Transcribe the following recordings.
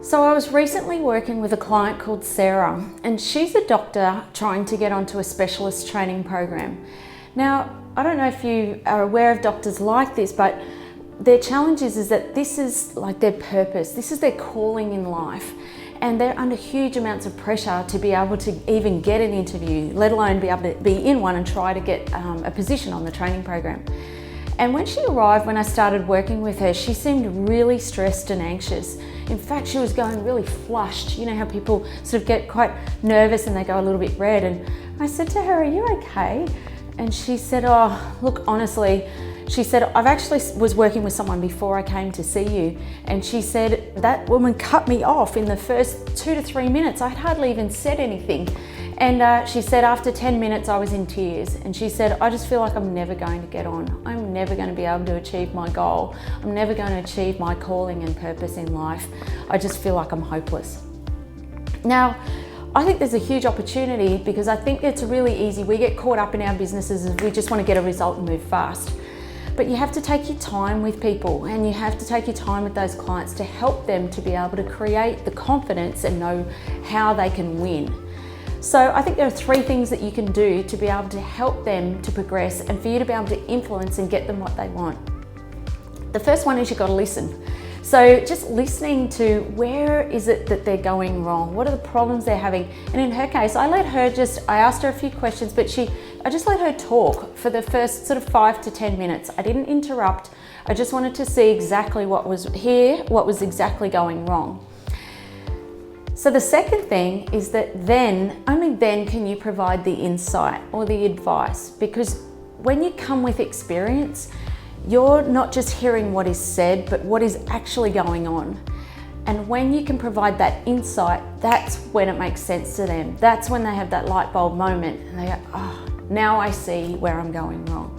So I was recently working with a client called Sarah, and she's a doctor trying to get onto a specialist training program. Now, I don't know if you are aware of doctors like this, but their challenge is that this is like their purpose, this is their calling in life, and they're under huge amounts of pressure to be able to even get an interview, let alone be able to be in one and try to get a position on the training program. And when she arrived, when I started working with her, she seemed really stressed and anxious. In fact, she was going really flushed. You know how people sort of get quite nervous and they go a little bit red. And I said to her, "Are you okay?" And she said, "Oh, look, honestly," she said, "I've actually was working with someone before I came to see you." And she said, "That woman cut me off in the first 2 to 3 minutes. I'd hardly even said anything." And she said, after 10 minutes, I was in tears. And she said, "I just feel like I'm never going to get on. I'm never going to be able to achieve my goal. I'm never going to achieve my calling and purpose in life. I just feel like I'm hopeless." Now, I think there's a huge opportunity because I think it's really easy. We get caught up in our businesses and we just want to get a result and move fast. But you have to take your time with people, and you have to take your time with those clients to help them to be able to create the confidence and know how they can win. So I think there are 3 things that you can do to be able to help them to progress and for you to be able to influence and get them what they want. The first one is you've got to listen. So just listening to where is it that they're going wrong? What are the problems they're having? And in her case, I asked her a few questions, but I just let her talk for the first sort of 5 to 10 minutes. I didn't interrupt. I just wanted to see exactly what was exactly going wrong. So the second thing is that only then can you provide the insight or the advice, because when you come with experience, you're not just hearing what is said, but what is actually going on. And when you can provide that insight, that's when it makes sense to them. That's when they have that light bulb moment and they go, "Oh, now I see where I'm going wrong."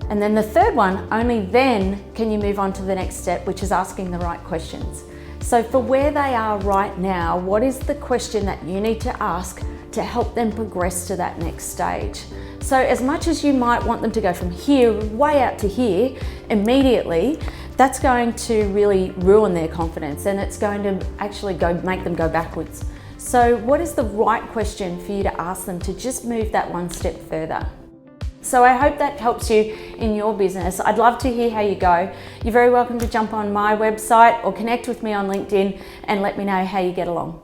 And then the third one, only then can you move on to the next step, which is asking the right questions. So for where they are right now, what is the question that you need to ask to help them progress to that next stage? So as much as you might want them to go from here way out to here immediately, that's going to really ruin their confidence, and it's going to actually make them go backwards. So what is the right question for you to ask them to just move that one step further? So I hope that helps you in your business. I'd love to hear how you go. You're very welcome to jump on my website or connect with me on LinkedIn and let me know how you get along.